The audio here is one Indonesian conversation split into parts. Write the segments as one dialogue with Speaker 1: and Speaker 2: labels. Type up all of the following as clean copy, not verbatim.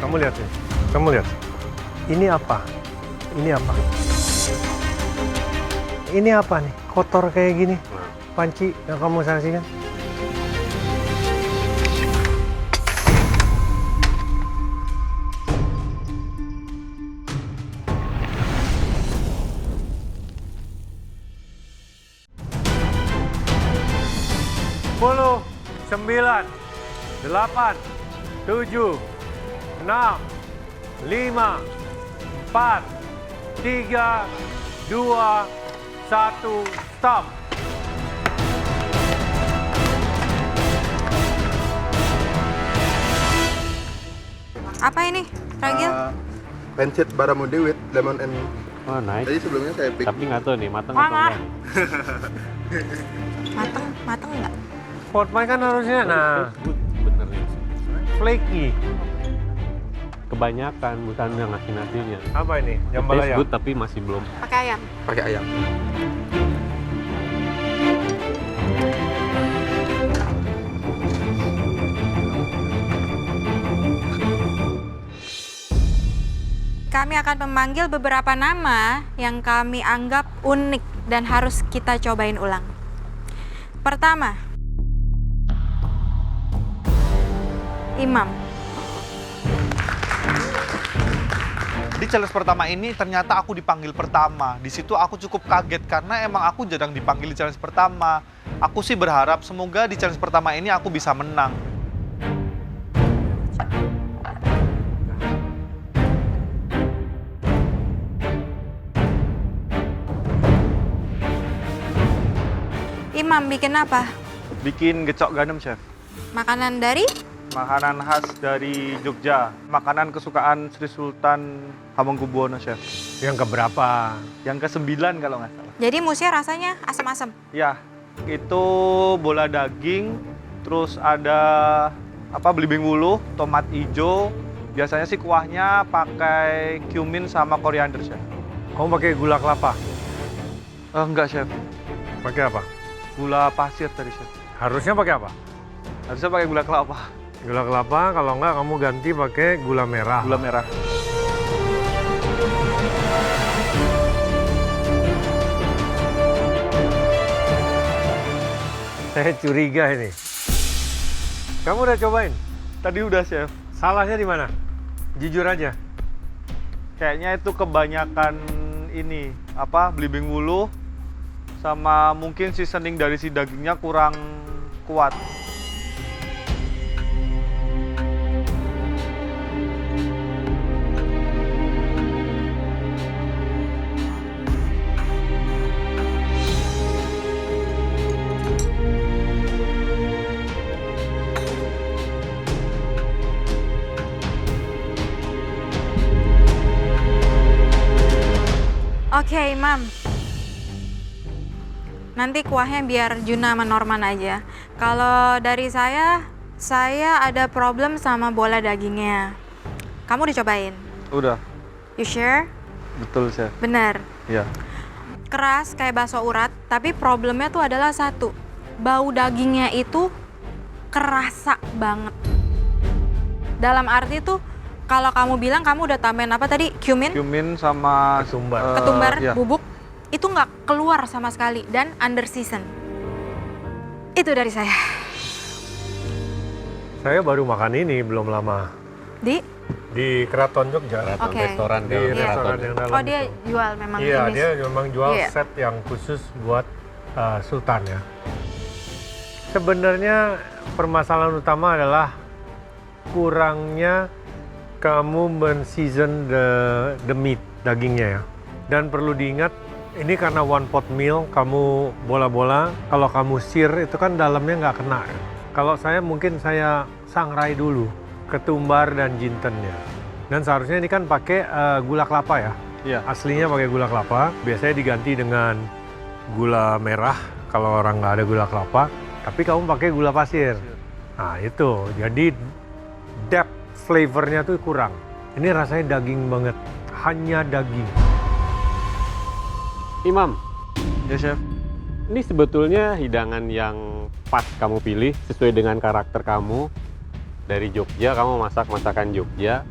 Speaker 1: Kamu lihat nih, kamu lihat. Ini apa? Ini apa? Ini apa nih? Kotor kayak gini. Panci yang kamu saksikan. Sepuluh, 9, 8, 7, 6, 5, 4, 3, 2, 1, stop.
Speaker 2: Apa ini, Ragil?
Speaker 3: Pancit barramundi with lemon and...
Speaker 4: Oh, nice.
Speaker 3: Tadi sebelumnya saya pick.
Speaker 4: Tapi nggak tahu nih, matang
Speaker 2: Wah,
Speaker 4: atau enggak.
Speaker 2: Mateng nggak?
Speaker 1: Pot pie kan harusnya, nah,
Speaker 4: Good, bener nih.
Speaker 1: flaky.
Speaker 4: Kebanyakan, bukan yang ngasih-nasinya.
Speaker 1: Apa ini?
Speaker 4: Taste
Speaker 1: Jambalaya?
Speaker 4: good tapi masih belum.
Speaker 2: Pakai ayam.
Speaker 3: Pakai ayam.
Speaker 2: Kami akan memanggil beberapa nama yang kami anggap unik dan harus kita cobain ulang. Pertama, Imam.
Speaker 5: Di challenge pertama ini ternyata aku dipanggil pertama. Di situ aku cukup kaget karena emang aku jarang dipanggil di challenge pertama. Aku sih berharap semoga di challenge pertama ini aku bisa menang.
Speaker 2: Imam bikin apa?
Speaker 5: Bikin gecok ganem, Chef.
Speaker 2: Makanan dari?
Speaker 5: Makanan khas dari Jogja. Makanan kesukaan Sri Sultan Hamengkubuwono, Chef.
Speaker 1: Yang keberapa?
Speaker 5: Yang ke-9 kalau nggak salah.
Speaker 2: Jadi musnya rasanya asam-asam.
Speaker 5: Ya, itu bola daging, terus ada belimbing wuluh, tomat hijau. Biasanya sih kuahnya pakai cumin sama koriander, Chef.
Speaker 1: Kamu pakai gula kelapa?
Speaker 5: Enggak, Chef.
Speaker 1: Pakai apa?
Speaker 5: Gula pasir tadi, Chef.
Speaker 1: Harusnya pakai apa?
Speaker 5: Harusnya pakai gula kelapa.
Speaker 1: Gula kelapa, kalau enggak kamu ganti pakai gula merah.
Speaker 5: Gula merah.
Speaker 1: Saya curiga ini. Kamu udah cobain?
Speaker 5: Tadi udah, Chef.
Speaker 1: Salahnya di mana? Jujur aja.
Speaker 5: Kayaknya itu kebanyakan ini, belimbing wuluh sama mungkin seasoning dari si dagingnya kurang kuat.
Speaker 2: Oke, Imam. Nanti kuahnya biar Juna sama Norman aja. Kalau dari saya ada problem sama bola dagingnya. Kamu udah cobain?
Speaker 5: Udah,
Speaker 2: You sure?
Speaker 5: betul, Chef.
Speaker 2: Bener.
Speaker 5: Ya.
Speaker 2: Keras kayak bakso urat, tapi problemnya tuh adalah satu. Bau dagingnya itu kerasa banget. Dalam arti tuh, kalau kamu bilang kamu udah tambahin apa tadi? Cumin?
Speaker 5: Cumin sama
Speaker 1: Ketumbar.
Speaker 2: Ketumbar,
Speaker 5: ya.
Speaker 2: bubuk. Itu nggak keluar sama sekali dan under season. Itu dari saya.
Speaker 1: Saya baru makan ini belum lama. Di Keraton Jogja.
Speaker 4: Keraton
Speaker 2: Oke.
Speaker 4: restoran
Speaker 1: Di
Speaker 4: kalau
Speaker 1: restoran
Speaker 4: keraton.
Speaker 1: yang dalam
Speaker 2: Oh, dia
Speaker 1: itu.
Speaker 2: jual memang
Speaker 1: Iya,
Speaker 2: ini.
Speaker 1: dia memang jual
Speaker 2: Iya.
Speaker 1: set yang khusus buat Sultan ya. Sebenarnya permasalahan utama adalah kurangnya kamu men-season the meat, dagingnya ya. Dan perlu diingat, ini karena one pot meal, kamu bola-bola, kalau kamu sear itu kan dalamnya nggak kena. Kalau saya mungkin saya sangrai dulu, ketumbar dan jintennya. Dan seharusnya ini kan pakai gula kelapa ya.
Speaker 5: Iya.
Speaker 1: Aslinya pakai gula kelapa, biasanya diganti dengan gula merah kalau orang nggak ada gula kelapa. Tapi kamu pakai gula pasir. Nah itu, jadi depth flavornya tuh kurang. Ini rasanya daging banget, hanya daging.
Speaker 4: Imam,
Speaker 5: Ya, Chef.
Speaker 4: ini sebetulnya hidangan yang pas kamu pilih sesuai dengan karakter kamu. Dari Jogja, kamu masak masakan Jogja.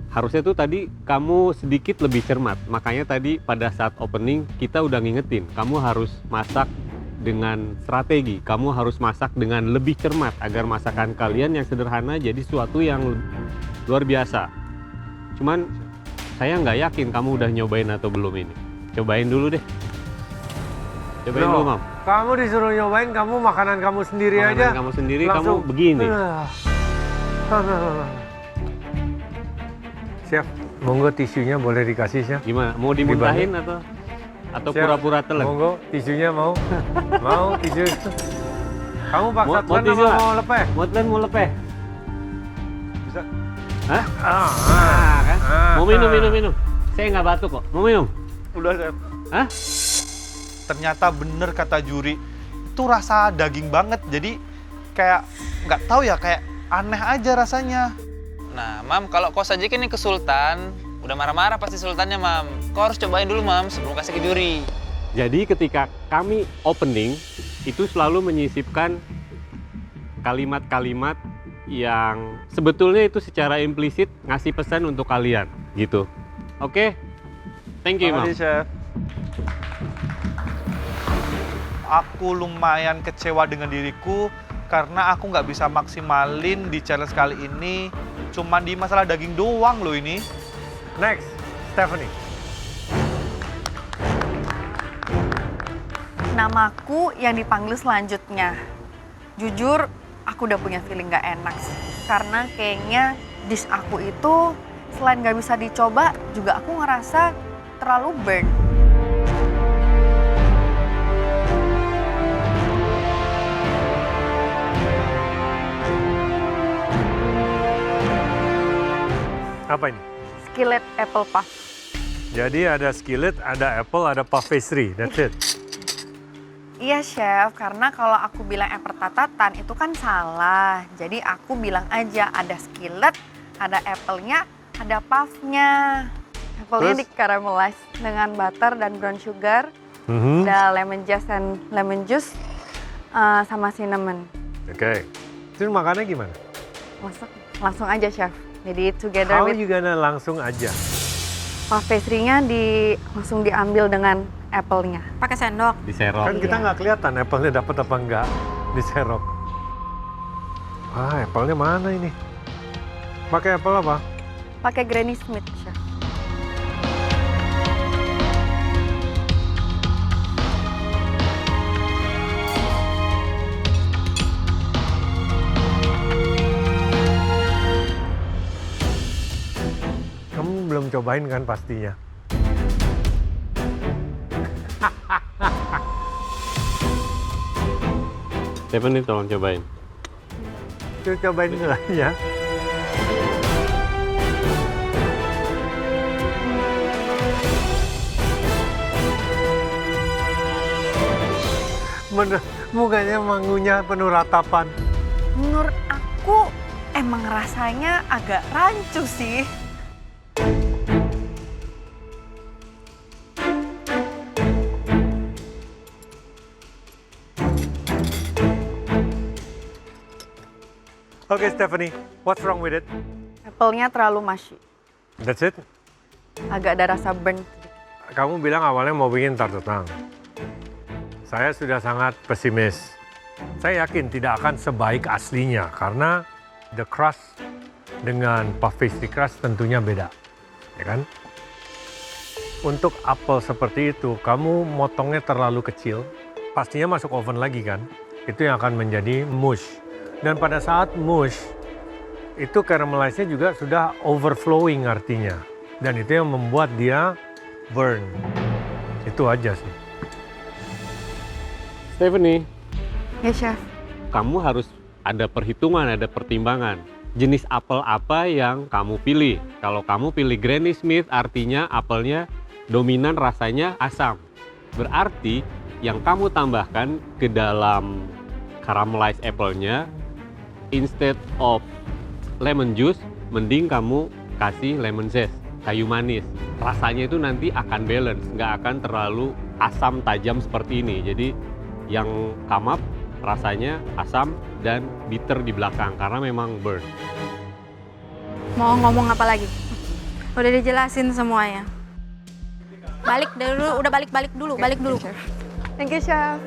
Speaker 4: Harusnya tuh tadi kamu sedikit lebih cermat. Makanya tadi pada saat opening kita udah ngingetin, kamu harus masak dengan strategi. Kamu harus masak dengan lebih cermat agar masakan kalian yang sederhana jadi sesuatu yang luar biasa. Cuman saya nggak yakin kamu udah nyobain atau belum ini. Cobain dulu deh. Cobain
Speaker 1: Loh,
Speaker 4: dulu, Mam.
Speaker 1: Kamu disuruh nyobain, kamu makanan kamu sendiri
Speaker 4: Makanan
Speaker 1: aja.
Speaker 4: kamu sendiri,
Speaker 1: langsung.
Speaker 4: kamu begini.
Speaker 1: Chef, monggo tisunya boleh dikasih, Chef.
Speaker 4: Gimana? Mau dimuntahin atau
Speaker 1: Chef,
Speaker 4: pura-pura telan?
Speaker 1: Monggo, tisunya mau? Mau tisu? Kamu paksa
Speaker 4: Mau
Speaker 1: telan
Speaker 4: tisu
Speaker 1: apa
Speaker 4: nggak?
Speaker 1: mau lepeh?
Speaker 4: Mau telan, mau lepeh?
Speaker 5: Bisa.
Speaker 4: Hah?
Speaker 1: Kan?
Speaker 4: Mau minum. Saya nggak batuk kok. Mau minum?
Speaker 5: Udah, Chef.
Speaker 4: Hah?
Speaker 5: Ternyata bener kata juri, itu rasa daging banget. Jadi kayak nggak tahu ya, kayak aneh aja rasanya.
Speaker 6: Nah, Mam, kalau kau sajikan ini ke Sultan, udah marah-marah pasti Sultannya, Mam. Kau harus cobain dulu, Mam, sebelum kasih ke juri.
Speaker 4: Jadi ketika kami opening, itu selalu menyisipkan kalimat-kalimat yang sebetulnya itu secara implisit ngasih pesan untuk kalian, gitu. Oke? Thank you, Mam.
Speaker 5: Makasih, Chef. Aku lumayan kecewa dengan diriku karena aku nggak bisa maksimalin di challenge kali ini. Cuman di masalah daging doang loh ini.
Speaker 1: Next, Stephanie.
Speaker 7: Namaku yang dipanggil selanjutnya. Jujur, aku udah punya feeling gak enak sih. Karena kayaknya dish aku itu selain gak bisa dicoba, juga aku ngerasa terlalu burn.
Speaker 1: Apa ini?
Speaker 7: Skillet apple puff.
Speaker 1: Jadi ada skillet, ada apple, ada puff pastry. That's it.
Speaker 7: Iya chef, karena kalau aku bilang apple tatatan itu kan salah. Jadi aku bilang aja ada skillet, ada apple-nya, ada puff-nya. Apple-nya
Speaker 1: Terus?
Speaker 7: di-caramelize dengan butter dan brown sugar.
Speaker 1: Mhm.
Speaker 7: Ada lemon juice sama cinnamon.
Speaker 1: Oke. Terus makannya gimana?
Speaker 7: Langsung aja chef. Jadi together
Speaker 1: How
Speaker 7: with
Speaker 1: you gonna langsung aja?
Speaker 7: puff pastry-nya langsung diambil dengan apple-nya.
Speaker 2: Pakai sendok.
Speaker 4: Diserok.
Speaker 1: Kan kita
Speaker 7: Iya.
Speaker 1: nggak kelihatan apple-nya dapat apa enggak diserok. Ah, apple-nya mana ini? Pakai apple apa?
Speaker 7: Pakai Granny Smith chef.
Speaker 1: Kamu belum cobain kan pastinya?
Speaker 4: Stephanie tolong cobain.
Speaker 1: Cobain dulu ya. Mukanya mangunya penuh ratapan.
Speaker 7: Menurut aku emang rasanya agak rancu sih.
Speaker 1: Oke, Stephanie, what's wrong with it?
Speaker 7: Apple-nya terlalu mushy.
Speaker 1: That's it?
Speaker 7: Agak ada rasa burn.
Speaker 1: Kamu bilang awalnya mau bikin tartetang. Saya sudah sangat pesimis. Saya yakin tidak akan sebaik aslinya karena the crust dengan puff pastry crust tentunya beda, ya kan? Untuk apel seperti itu, kamu motongnya terlalu kecil, pastinya masuk oven lagi kan? Itu yang akan menjadi mush. Dan pada saat mush, itu caramelize-nya juga sudah overflowing artinya. Dan itu yang membuat dia burn. Itu aja sih.
Speaker 4: Stephanie,
Speaker 7: Ya chef.
Speaker 4: kamu harus ada perhitungan, ada pertimbangan. Jenis apel apa yang kamu pilih? Kalau kamu pilih Granny Smith, artinya apelnya dominan rasanya asam. Berarti yang kamu tambahkan ke dalam caramelized apple-nya, instead of lemon juice, mending kamu kasih lemon zest, kayu manis. Rasanya itu nanti akan balance, nggak akan terlalu asam tajam seperti ini. Jadi yang come up rasanya asam dan bitter di belakang karena memang burn.
Speaker 2: Mau ngomong apa lagi? Udah dijelasin semuanya. Balik dulu, udah balik dulu.
Speaker 7: Thank you, Chef.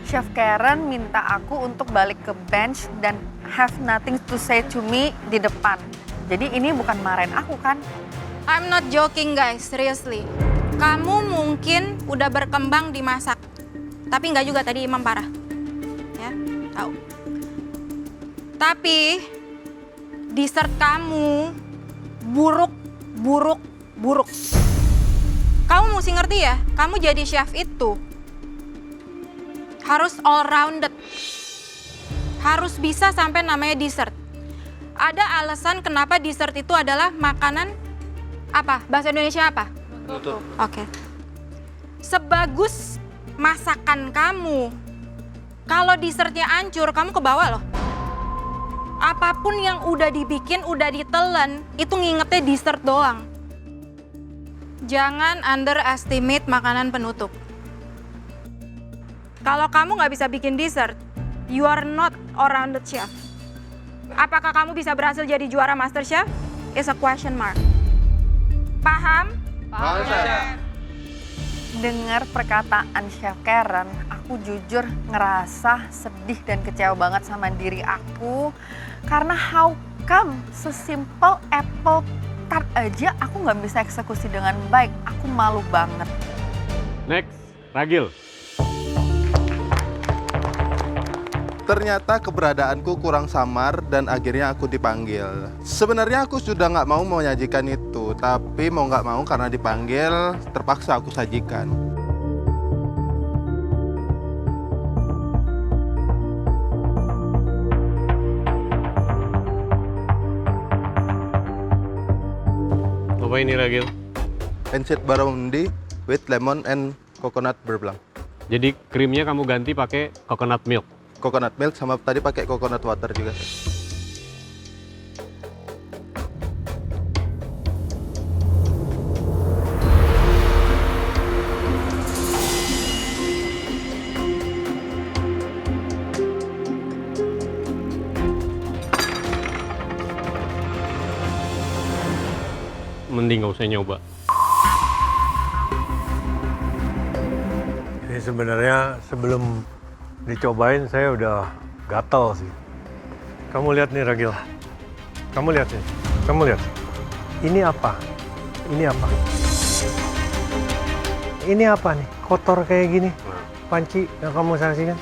Speaker 7: Chef Karen minta aku untuk balik ke bench dan have nothing to say to me di depan. Jadi ini bukan marahin aku kan?
Speaker 2: I'm not joking guys, seriously. Kamu mungkin udah berkembang di masak. Tapi nggak juga tadi Imam parah. Ya, tahu. Tapi dessert kamu buruk. Kamu mesti ngerti ya, kamu jadi chef itu harus all rounded. Harus bisa sampai namanya dessert. Ada alasan kenapa dessert itu adalah makanan apa? Bahasa Indonesia apa?
Speaker 5: Penutup.
Speaker 2: Oke. Sebagus masakan kamu, kalau dessertnya hancur, kamu ke bawah loh. Apapun yang udah dibikin, udah ditelan, itu ngingetnya dessert doang. Jangan underestimate makanan penutup. Kalau kamu nggak bisa bikin dessert, you are not all-rounded chef. Apakah kamu bisa berhasil jadi juara Master Chef? Is a question mark. Paham?
Speaker 3: Paham, Chef.
Speaker 7: Dengar perkataan Chef Karen, aku jujur ngerasa sedih dan kecewa banget sama diri aku. Karena how come sesimpel apple tart aja aku nggak bisa eksekusi dengan baik. Aku malu banget.
Speaker 4: Next, Ragil.
Speaker 3: Ternyata keberadaanku kurang samar dan akhirnya aku dipanggil. Sebenarnya aku sudah nggak mau menyajikan itu, tapi mau nggak mau karena dipanggil, terpaksa aku sajikan.
Speaker 4: Apa ini Ragil?
Speaker 3: Pancit barramundi with lemon and coconut beurre blanc.
Speaker 4: Jadi krimnya kamu ganti pakai coconut milk.
Speaker 3: Coconut milk sama tadi pakai coconut water juga.
Speaker 4: Mending nggak usah nyoba.
Speaker 1: Ini sebenarnya sebelum dicobain saya udah gatel sih. Kamu lihat nih Ragil. Kamu lihat nih. Kamu lihat. Ini apa? Ini apa? Ini apa nih? Kotor kayak gini. Panci yang kamu saksikan.